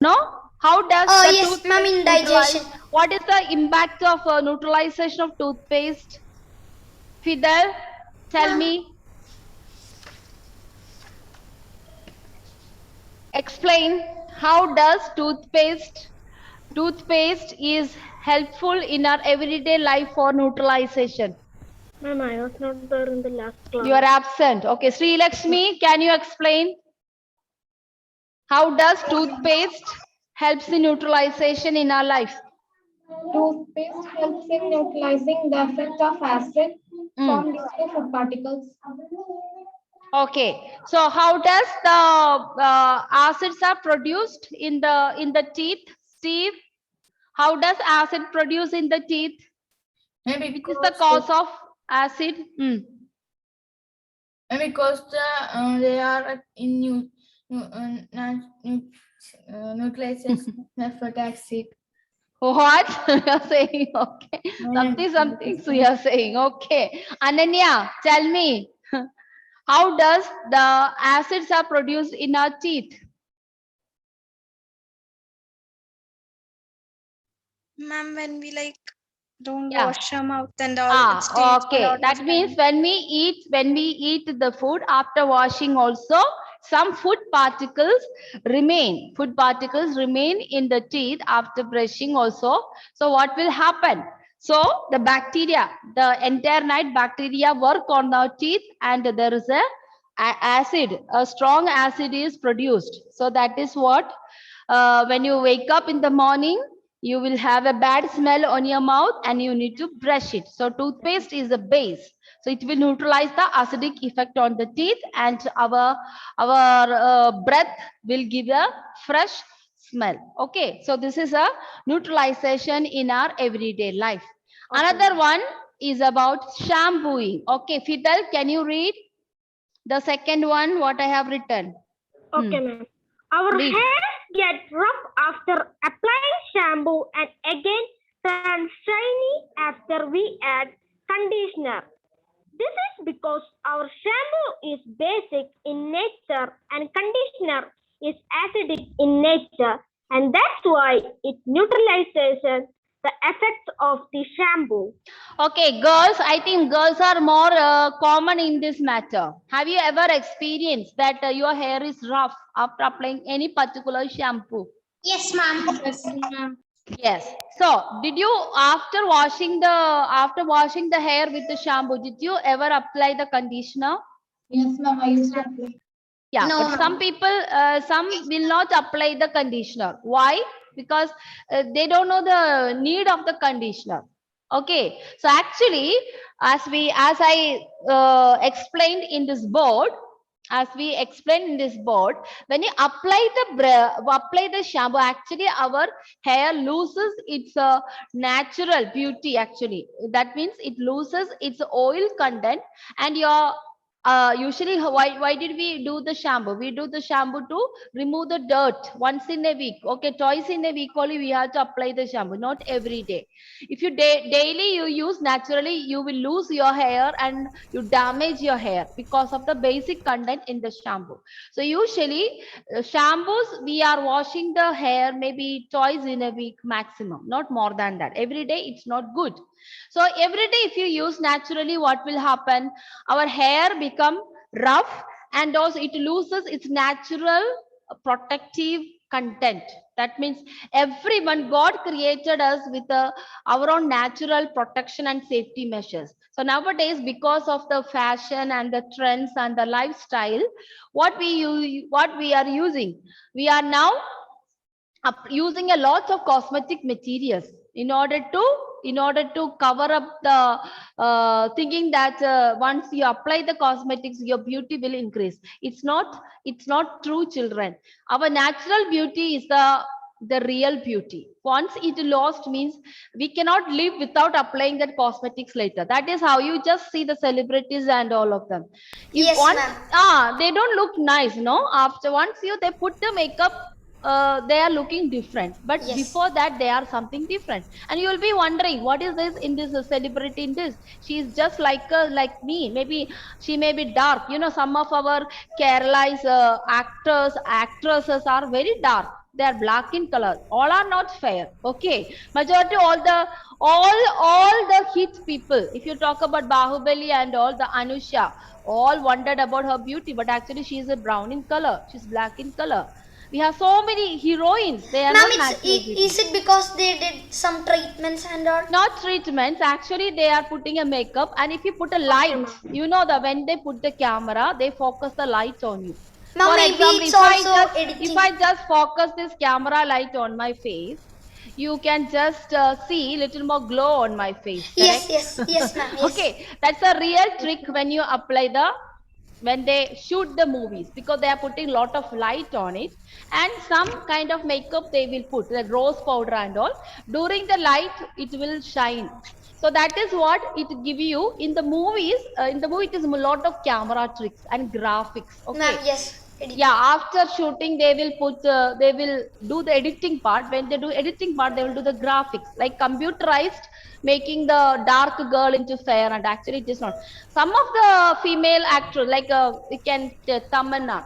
No? How does Oh, the yes, toothpaste ma'am, in neutralize? digestion. What is the impact of neutralization of toothpaste? Fidel, tell Ma'am, me. Explain. How does toothpaste is helpful in our everyday life for neutralization? Ma'am, I was not there in the last class. You are absent. Okay, Sri Lakshmi, can you explain? How does toothpaste helps in neutralization in our life? Toothpaste helps in neutralizing the effect of acid formed due to food particles. Okay, so how does the acids are produced in the teeth, Steve? How does acid produce in the teeth? Maybe Which is the cause of acid? Maybe because they are in neutralization sulfuric acid. What you're saying? Okay, something. So you're saying okay. Ananya, tell me, how does the acids are produced in our teeth? Ma'am, when we don't Yeah. wash our mouth and all, it stays for a Okay. lot That of means time. when we eat the food after washing also, some food particles remain. Food particles remain in the teeth after brushing also. So what will happen? So the bacteria, the entire night bacteria work on the teeth and there is a strong acid is produced. So that is what when you wake up in the morning, you will have a bad smell on your mouth and you need to brush it. So toothpaste is a base. So it will neutralize the acidic effect on the teeth and our breath will give a fresh smell. Okay, so this is a neutralization in our everyday life. Okay. Another one is about shampooing. Okay, Fidel, can you read the second one, what I have written? Okay, ma'am. Our Read. hair gets rough after applying shampoo and again turns shiny after we add conditioner. This is because our shampoo is basic in nature and conditioner is acidic in nature, and that's why it neutralizes the effects of the shampoo. Okay, girls, I think girls are more common in this matter. Have you ever experienced that your hair is rough after applying any particular shampoo? yes, ma'am. Yes, ma'am. Yes. So, did you after washing the hair with the shampoo, did you ever apply the conditioner? Yes, ma'am, I used to apply. Yeah, No, but some ma'am. people, some will not apply the conditioner. Why? Because they don't know the need of the conditioner. Okay, so actually, as I explained in this board, when you apply the shampoo, actually our hair loses its natural beauty. Actually, that means it loses its oil content, and your usually why did we do the shampoo? We do the shampoo to remove the dirt once in a week. Okay, twice in a week only we have to apply the shampoo, not every day. If you daily you use, naturally you will lose your hair and you damage your hair because of the basic content in the shampoo. So usually shampoos we are washing the hair maybe twice in a week maximum, not more than that. Every day it's not good. So every day if you use naturally, what will happen? Our hair become rough and also it loses its natural protective content. That means everyone, God created us with our own natural protection and safety measures. So nowadays, because of the fashion and the trends and the lifestyle, what we are using, we are now using a lot of cosmetic materials in order to cover up the thinking that once you apply the cosmetics your beauty will increase. It's not true, children. Our natural beauty is the real beauty. Once it lost means we cannot live without applying that cosmetics later. That is how you just see the celebrities and all of them. If Yes, once ma'am. they don't look nice, no, after once they put the makeup, they are looking different, but Yes. before that they are something different, and you will be wondering what is this in this celebrity in this. She is just like me. Maybe she may be dark. Some of our Kerala's actors, actresses are very dark. they are black in color. All are not fair. Okay, majority all the hit people. If you talk about Bahubali and all, the Anusha, all wondered about her beauty, but actually she is a brown in color. She's black in color. We have so many heroines. They are Ma'am, not natural beauty. is it because they did some treatments and all? Not treatments. Actually, they are putting a makeup, and if you put a light, you know that when they put the camera, they focus the light on you. Ma'am, For maybe example, it's also editing. if I just focus this camera light on my face, you can just see little more glow on my face. Yes, Correct? yes, ma'am. Yes. Okay, that's a real trick when you apply when they shoot the movies, because they are putting lot of light on it, and some kind of makeup they will put, like rose powder and all. During the light, it will shine. So that is what it give you in the movies. In the movie, it is a lot of camera tricks and graphics. Okay. Ma'am, yes. Editing. Yeah, after shooting, they will they will do the editing part. When they do editing part, they will do the graphics, like computerized, making the dark girl into fair, and actually it is not. Some of the female actors, like we can Tamanna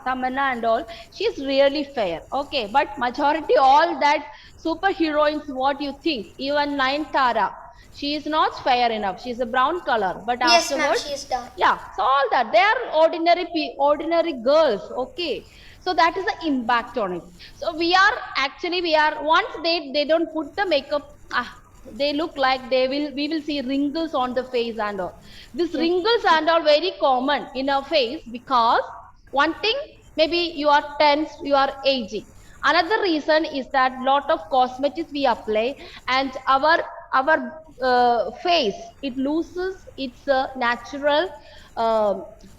and all, she's really fair. Okay, but majority all that superheroines, what you think? Even Nayanthara, she is not fair enough. She's a brown color, but Yes, ma'am, afterwards, she is dark. yeah, so all that they are ordinary girls. Okay, so that is the impact on it. So we are once they don't put the makeup, they look like we will see wrinkles on the face and all. These wrinkles and all very common in our face, because one thing, maybe you are tense, you are aging. Another reason is that lot of cosmetics we apply, and our face, it loses its natural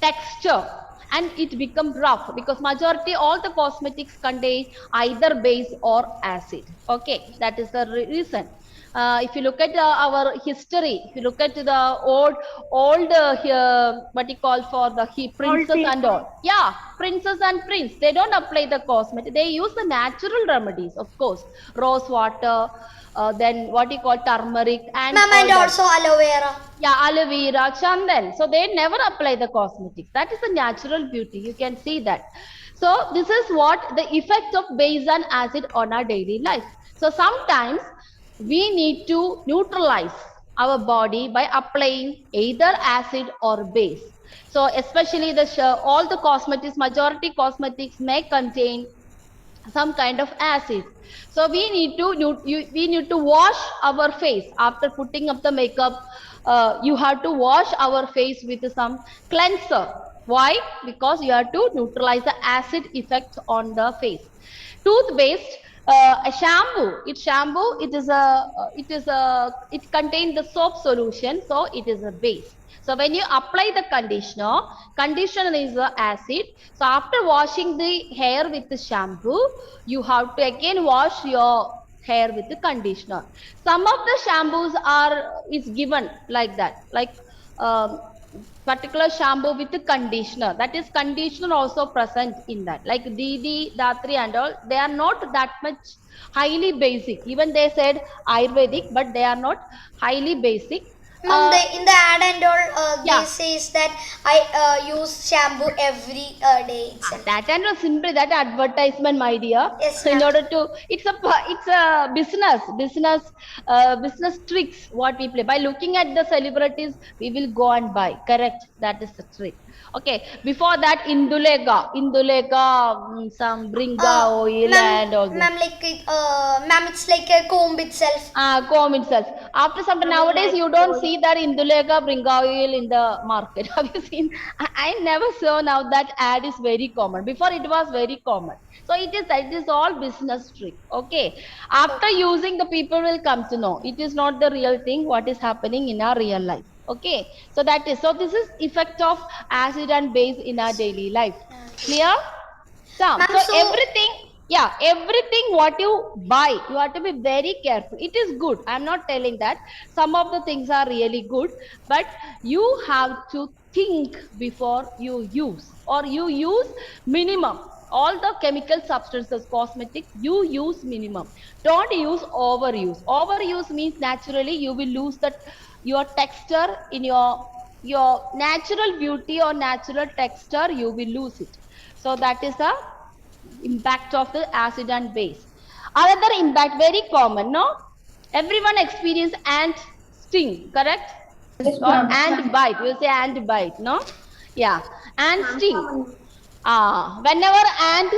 texture, and it becomes rough, because majority all the cosmetics contain either base or acid. Okay, that is the reason. If you look at our history, if you look at the old what you call for the princess and all, yeah, princess and prince, they don't apply the cosmetic, they use the natural remedies, of course, rose water, then what you call turmeric, and Ma'am, and also aloe vera. yeah, aloe vera, chandan. So they never apply the cosmetics. That is the natural beauty. You can see that. So this is what the effect of base and acid on our daily life. So sometimes we need to neutralize our body by applying either acid or base. So especially all the cosmetics, majority cosmetics may contain some kind of acid. So we need to wash our face after putting up the makeup. You have to wash our face with some cleanser. Why? Because you have to neutralize the acid effect on the face. Toothpaste, a shampoo. It contains the soap solution, so it is a base. So when you apply the conditioner is acid. So after washing the hair with the shampoo, you have to again wash your hair with the conditioner. Some of the shampoos is given like that, like particular shampoo with the conditioner. That is conditioner also present in that, like Didi, Datri and all. They are not that much highly basic. Even they said Ayurvedic, but they are not highly basic. Ma'am, in the ad and all, yeah, they says that I use shampoo every day itself. That and simply that advertisement, my dear. Yes, in ma'am. order to, it's a business tricks what we play. By looking at the celebrities, we will go and buy. Correct? That is the trick. Okay. Before that, Indulega, some Bringa oil and all that. Ma'am, ma'am, it's like a comb itself. Comb itself. After some time, nowadays you don't see that Indulega Bringa oil in the market. Have you seen? I never saw. Now that ad is very common. Before it was very common. So it is all business trick. Okay. After using, the people will come to know it is not the real thing what is happening in our real life. Okay. So this is effect of acid and base in our daily life. Clear? So everything what you buy, you have to be very careful. It is good. I'm not telling that. Some of the things are really good, but you have to think before you use, or you use minimum. All the chemical substances, cosmetics, you use minimum. Don't use overuse. Overuse means naturally you will lose your texture in your natural beauty or natural texture, you will lose it. So that is the impact of the acid and base. Another impact, very common, no? Everyone experience ant sting, correct? Or ant bite. You say ant bite, no? Yeah, ant sting. Whenever ant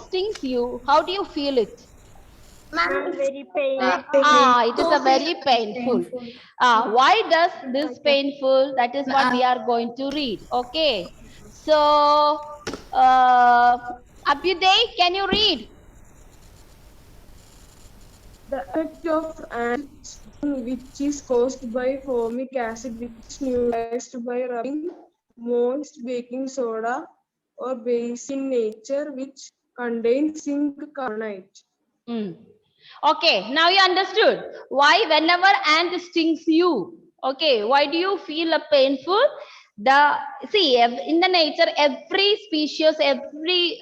stings you, how do you feel it? Very pain. It is a very painful. Why does this painful? That is what we are going to read. Okay. So, Abhyuday, can you read? The effect of ants, which is caused by formic acid, which is neutralized by rubbing moist baking soda or base in nature, which contains zinc carbonate. Okay, now you understood why whenever ant stings you, okay, why do you feel a painful? In the nature, every species, every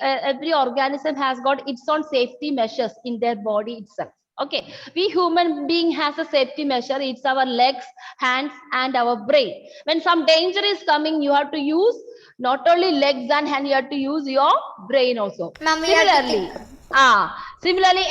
organism has got its own safety measures in their body itself. Okay, we human being has a safety measure. It's our legs, hands, and our brain. When some danger is coming, you have to use not only legs and hand, you have to use your brain also. Ma'am, we have to Similarly, similarly,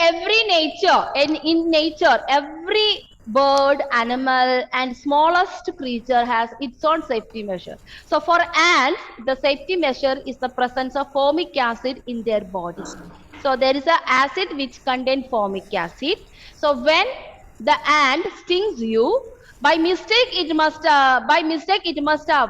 in nature, every bird, animal, and smallest creature has its own safety measure. So for ants, the safety measure is the presence of formic acid in their body. So there is an acid which contains formic acid. So when the ant stings you, by mistake it must have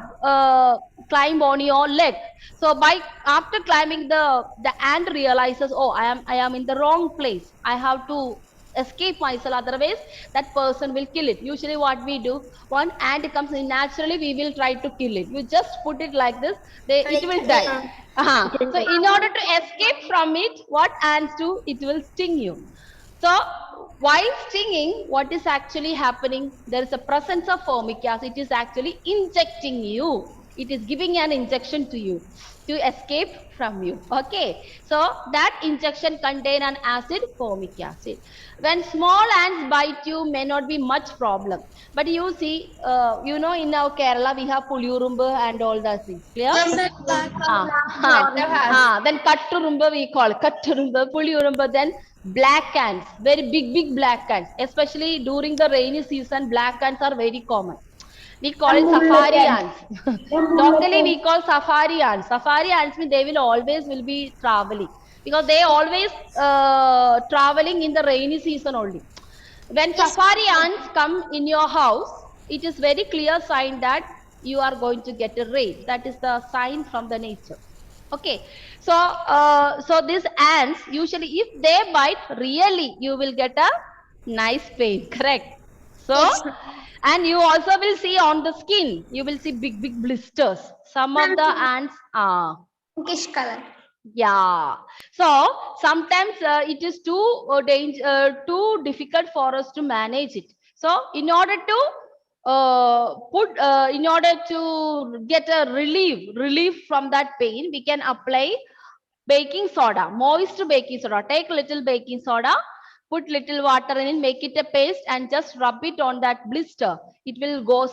climb on your leg. So after climbing, the ant realizes, oh, I am in the wrong place. I have to escape myself, otherwise that person will kill it. Usually what we do, one ant comes in, naturally we will try to kill it. You just put it like this, it will die. So in order to escape from it, what ants do, it will sting you. So while stinging, what is actually happening? There is a presence of formic acid. It is actually injecting you. It is giving an injection to you to escape from you. Okay. So that injection contain an acid, formic acid. When small ants bite you, may not be much problem. But you see, in our Kerala, we have Puliyurumbu and all those things. Clear? Then Katturumbu we call Katturumbu, Puliyurumbu, then black ants, very big black ants. Especially during the rainy season, black ants are very common. We call it safari ants. Locally, we call safari ants. Safari ants mean they will always be traveling, because they always traveling in the rainy season only. When safari ants come in your house, it is very clear sign that you are going to get a rain. That is the sign from the nature. Okay, so these ants, usually if they bite, really you will get a nice pain, correct? So, and you also will see on the skin, you will see big blisters. Some of the ants are pinkish color. Yeah. So sometimes it is too difficult for us to manage it. So in order to get a relief from that pain, we can apply baking soda, moist baking soda. Take little baking soda, put little water in it, make it a paste, and just rub it on that blister. It will go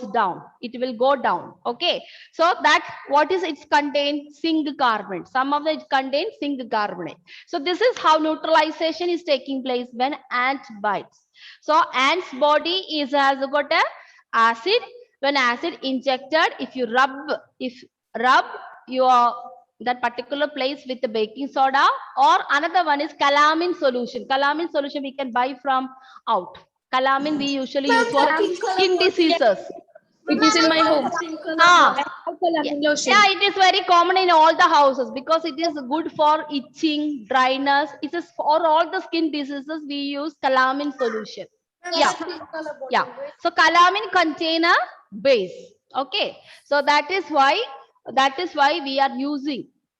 down. Okay. So that what is it contain? Zinc carbonate. Some of it contain zinc carbonate. So this is how neutralization is taking place when ant bites. So ant's body has got a acid. When acid injected, if you rub your that particular place with the baking soda, or another one is calamine solution. Calamine solution we can buy from out. Calamine we usually use for skin diseases. It is in my home. Yeah, it is very common in all the houses because it is good for itching, dryness. It is for all the skin diseases we use calamine solution. Yeah. So calamine contain a base. Okay. So that is why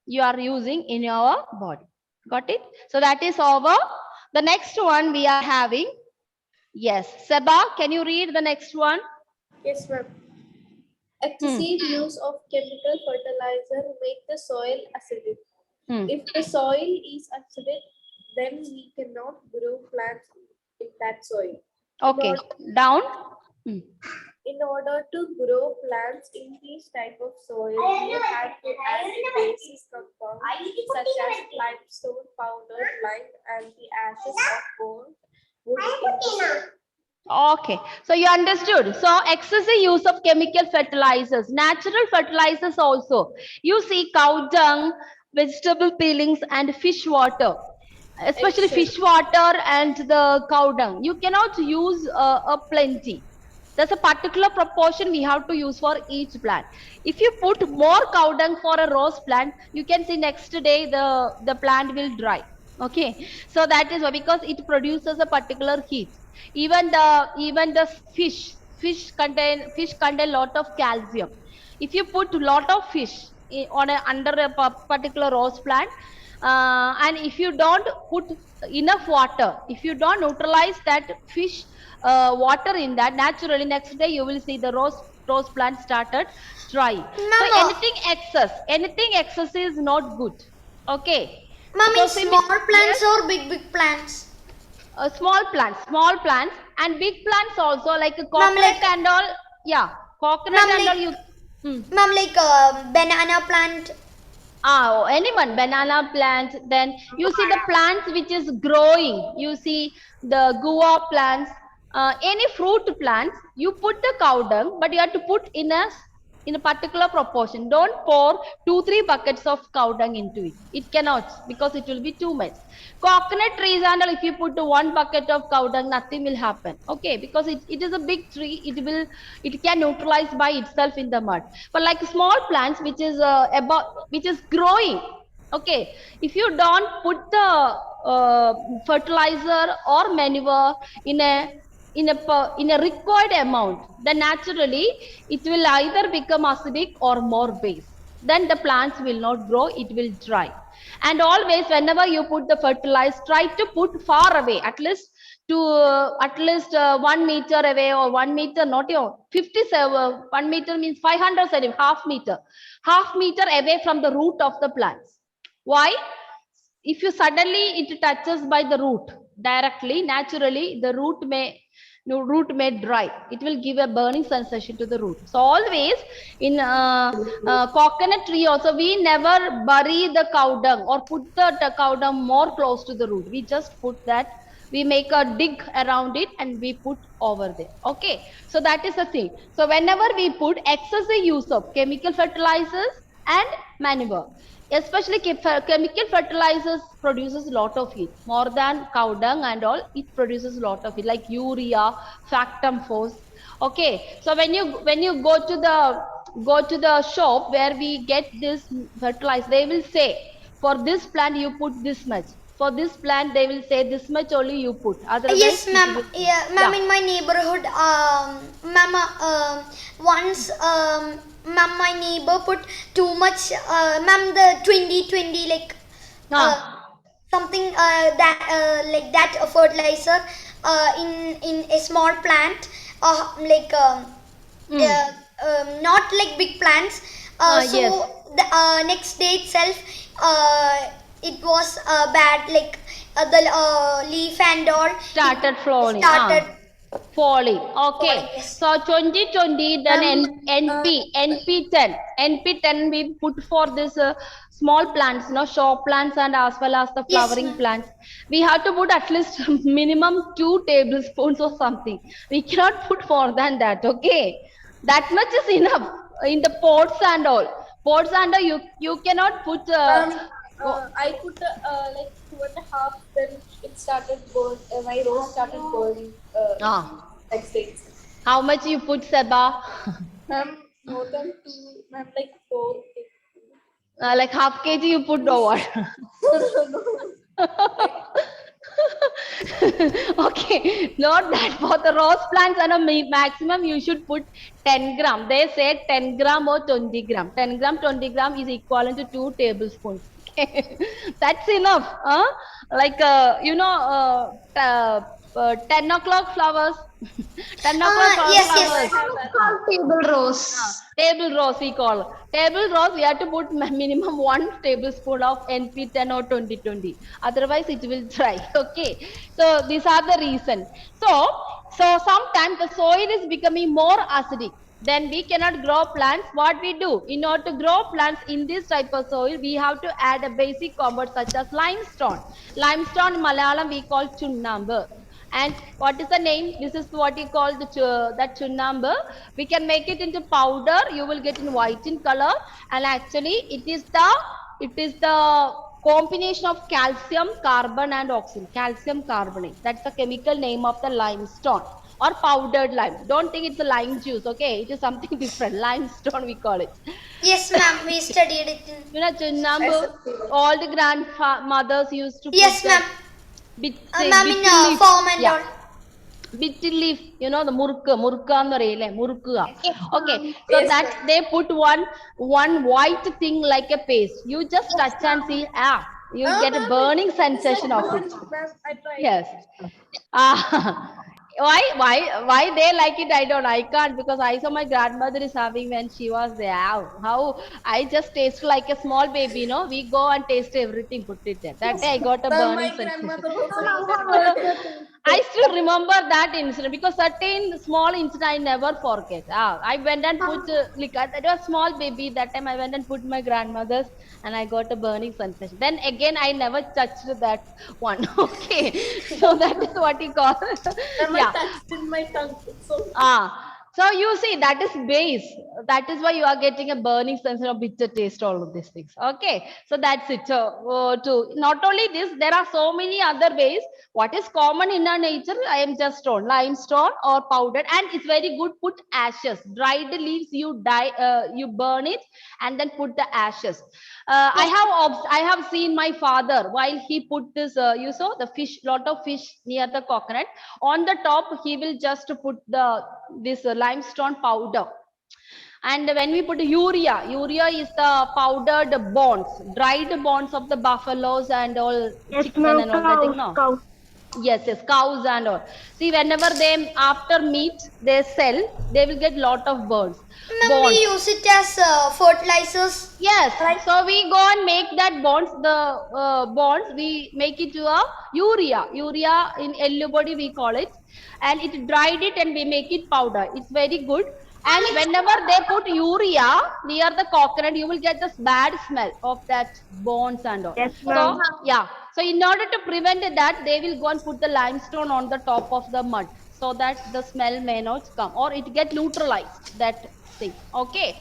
you are using in your body. Got it? So that is over. The next one we are having. Yes. Seba, can you read the next one? Yes, ma'am. Excessive use of chemical fertilizer make the soil acidic. If the soil is acidic, then we cannot grow plants in that soil. Okay. Down. In order to grow plants in these type of soil, you have to add basis compound such as limestone, powdered lime, and the ashes of burnt wood in the soil. Okay, so you understood. So excessive use of chemical fertilizers, natural fertilizers also. You see cow dung, vegetable peelings, and fish water, especially fish water and the cow dung. You cannot use a plenty. There's a particular proportion we have to use for each plant. If you put more cow dung for a rose plant, you can see next day the plant will dry. Okay, so that is why, because it produces a particular heat. Even the fish contain lot of calcium. If you put lot of fish on under a particular rose plant, and if you don't put enough water, if you don't neutralize that fish water in that, naturally next day you will see the rose plant started drying. So anything excess is not good. Okay. Mommy, So small plants or big plants? Small plants and big plants also, like a coconut and all. Yeah, coconut Ma'am, and all. like- Ma'am, like banana plant. Anyone, banana plant. Then you see the plants which is growing. You see the guava plants, any fruit plants. You put the cow dung, but you have to put in a particular proportion. Don't pour 2-3 buckets of cow dung into it. It cannot, because it will be too much. Coconut trees and all, if you put 1 bucket of cow dung, nothing will happen. Okay, because it is a big tree. It can neutralize by itself in the mud. But like small plants which is growing. Okay, if you don't put the fertilizer or manure in a required amount, then naturally it will either become acidic or more base. Then the plants will not grow, it will dry. And always, whenever you put the fertilizer, try to put far away, at least 1 meter away, or 1 meter, not even 57. 1 meter means 500 centimeters, half meter away from the root of the plants. Why? If you suddenly it touches by the root directly, naturally the root may dry. It will give a burning sensation to the root. So always in coconut tree also, we never bury the cow dung or put the cow dung more close to the root. We just put that, we make a dig around it and we put over there. Okay, so that is the thing. So whenever we put excessive use of chemical fertilizers and manure, especially chemical fertilizers produces a lot of heat, more than cow dung and all. It produces a lot of heat, like urea, factum phos. Okay, so when you go to the shop where we get this fertilizer, they will say for this plant you put this much, for this plant they will say this much only you put. Otherwise, Yes, ma'am. Yeah, ma'am. In my neighborhood, ma'am, once, ma'am, my neighbor put too much. Ma'am, the 2020, like something like that fertilizer in a small plant, not like big plants. So yes. the next day itself, it was bad. Like the leaf and all started falling. Falling. Okay. So 2020, then NP10 we put for this small plants, show plants and as well as the flowering plants. We have to put at least minimum 2 tablespoons or something. We cannot put more than that. Okay, that much is enough in the pots and all. Pots and all, you cannot put. I put like 2.5, then it started burn. My rose started burning. Next day. How much you put, Seba? Ma'am, more than 2. Ma'am, like 4. Like half kg you put or what? Okay, not that. For the rose plants and a maximum you should put 10 gram. They say 10 gram or 20 gram. 10 gram, 20 gram is equivalent to 2 tablespoons. Okay, that's enough. Like 10 o'clock flowers. 10 o'clock yes. flowers. Table rose. Table rose we call. Table rose we have to put minimum 1 tablespoon of NP10 or 2020. Otherwise it will dry. Okay. So these are the reasons. So sometimes the soil is becoming more acidic. Then we cannot grow plants. What we do? In order to grow plants in this type of soil, we have to add a basic compound such as limestone. Limestone in Malayalam we call chunnambu. And what is the name? This is what you call that chunnambu. We can make it into powder. You will get in white in color. And actually, it is the combination of calcium, carbon, and oxygen. Calcium carbonate. That's the chemical name of the limestone or powdered lime. Don't think it's a lime juice. Okay, it is something different. Limestone we call it. Yes, ma'am. We studied it. You know, chunnambu. All the grandmothers used to. Yes, put ma'am. Ma'am, in leaf. form and all. Bitter leaf, you know, the murukka. Okay, so that they put one white thing like a paste. You just touch and see, you get a burning sensation of it. I tried. Yes. Why they like it? I don't know. I can't, because I saw my grandmother is having when she was there. How I just taste like a small baby, you know. We go and taste everything, put it there. That day I got a burning sensation. I still remember that incident because certain small incident I never forget. I went and put that was small baby. That time I went and put my grandmother's and I got a burning sensation. Then again I never touched that one. Okay, so that is what you call. I touched in my tongue. So you see, that is base. That is why you are getting a burning sensation of bitter taste, all of these things. Okay, so that's it. Not only this, there are so many other ways. What is common in our nature, I am just told, limestone or powdered, and it's very good. Put ashes, dried leaves, you burn it, and then put the ashes. I have seen my father while he put this. You saw the fish, lot of fish near the coconut. On the top, he will just put this limestone powder. And when we put urea is the powdered bones, dried bones of the buffaloes and all, chicken and all that thing. No? Cows. Yes, cows and all. See, whenever they after meat they sell, they will get lot of bones. Ma'am, we use it as fertilizers. Yes, so we go and make that bonds. The bonds we make it to a urea. Urea in yellow body we call it, and it dried it and we make it powder. It's very good. And whenever they put urea near the coconut, you will get this bad smell of that bones and all. Yes, so yeah. So in order to prevent that, they will go and put the limestone on the top of the mud so that the smell may not come, or it get neutralized, that thing. Okay.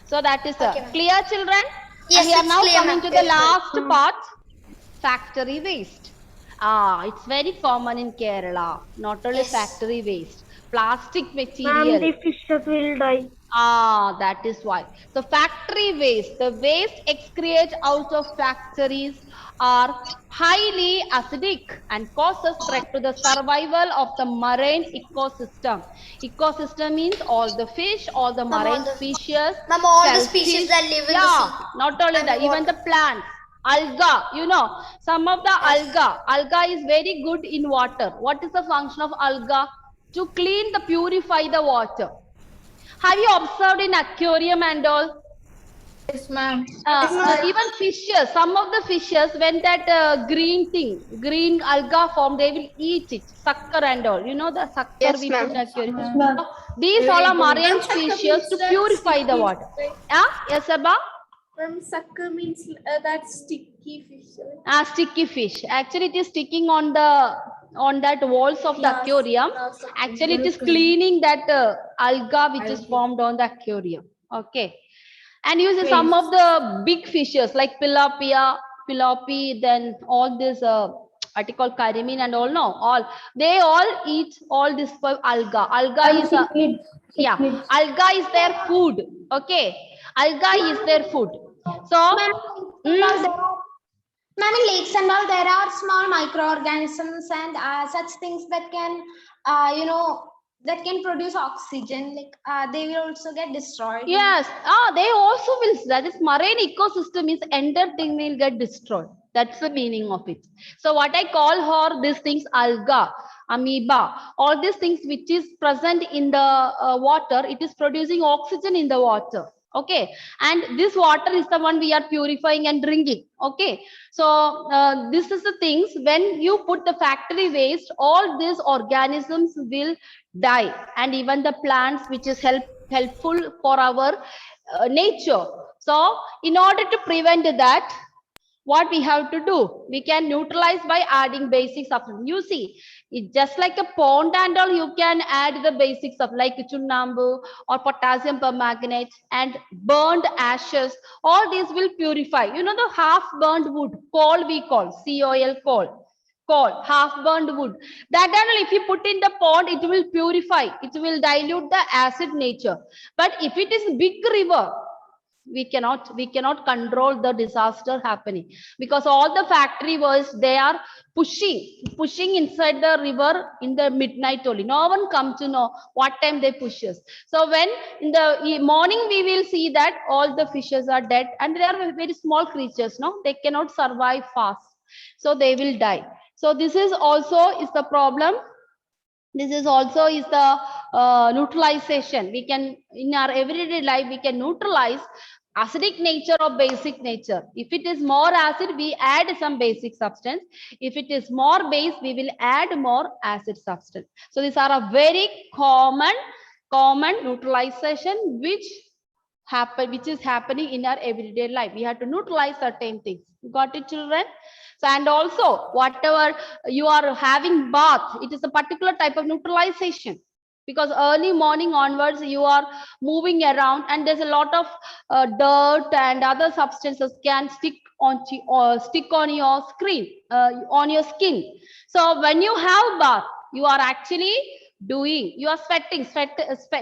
So that is clear, children? Yes, and we are it's now clear, coming to the last part, factory waste. It's very common in Kerala. Not only factory waste, plastic material. The fishes will die. That is why. So factory waste, the waste excreted out of factories are highly acidic and causes threat to the survival of the marine ecosystem. Ecosystem means all the fish, all the marine species. Ma'am, all the species that live in the sea. Not only that, even the plants. Alga, you know, some of the alga is very good in water. What is the function of alga? To clean, purify the water. Have you observed in aquarium and all? Yes, ma'am. Even fishes, some of the fishes, when that green alga form, they will eat it, sucker and all. You know the sucker we put in aquarium. These all are marine species to purify the water. Yes, Abba? Sucker means that sticky fish. Sticky fish. Actually, it is sticking on that walls of the aquarium. Actually, it is cleaning that alga which is formed on the aquarium. Okay. And you see some of the big fishes like tilapia, then all this what you call karimine and all. No, all they all eat all this alga. Alga is alga is their food. Okay, alga is their food. So, Ma'am, in lakes and all, there are small microorganisms and such things that can, that can produce oxygen. Like they will also get destroyed. Yes. They also will. That is marine ecosystem is entire thing will get destroyed. That's the meaning of it. So what I call her, these things, alga, amoeba, all these things which is present in the water, it is producing oxygen in the water. Okay, and this water is the one we are purifying and drinking. Okay, so this is the things, when you put the factory waste, all these organisms will die, and even the plants which is helpful for our nature. So in order to prevent that, what we have to do, we can neutralize by adding basic substance. You see, it's just like a pond and all, you can add the basic stuff like chunnambu or potassium permanganate and burned ashes. All these will purify. You know, the half burned wood, coal, we call coal, half burned wood, that and if you put in the pond, it will purify, it will dilute the acid nature. But if it is big river, we cannot control the disaster happening, because all the factory was, they are pushing inside the river in the midnight only. No one come to know what time they push us. So when in the morning we will see that all the fishes are dead, and they are very small creatures, no, they cannot survive fast, so they will die. So this is also is the problem. This is also is the neutralization. We can, in our everyday life, we can neutralize acidic nature or basic nature. If it is more acid, we add some basic substance. If it is more base, we will add more acid substance. So these are a very common neutralization which is happening in our everyday life. We have to neutralize certain things. Got it, children? So, and also whatever you are having bath, it is a particular type of neutralization, because early morning onwards you are moving around and there's a lot of dirt and other substances can stick on your on your skin. So when you have bath, you are actually doing, you are sweating.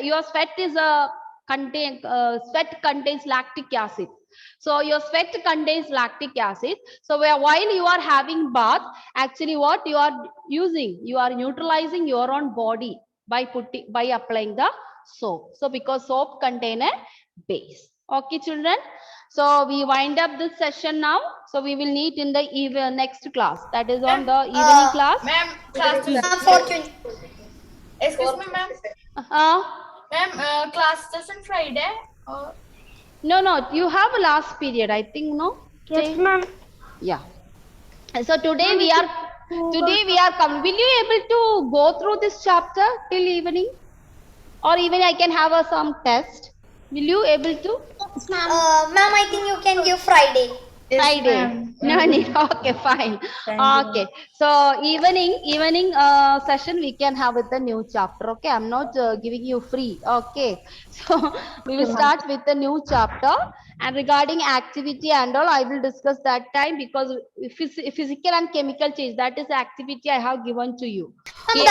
Your sweat is a sweat contains lactic acid. So your sweat contains lactic acid. So while you are having bath, actually what you are using, you are neutralizing your own body by applying the soap. So because soap contain a base. Okay, children. So we wind up this session now. So we will meet in the next class. That is on the evening class. Ma'am, class is 4:20. excuse me, ma'am. Ma'am, class is on Friday. No, you have a last period, I think, no? Yes, ma'am. Yeah. So today we are coming. Will you able to go through this chapter till evening, or even I can have some test? Will you able to? Ma'am, I think you can give Friday. Friday. No need. Okay, fine. Okay. So evening session we can have with the new chapter. Okay, I'm not giving you free. Okay. So we will start with the new chapter, and regarding activity and all, I will discuss that time, because physical and chemical change, that is the activity I have given to you.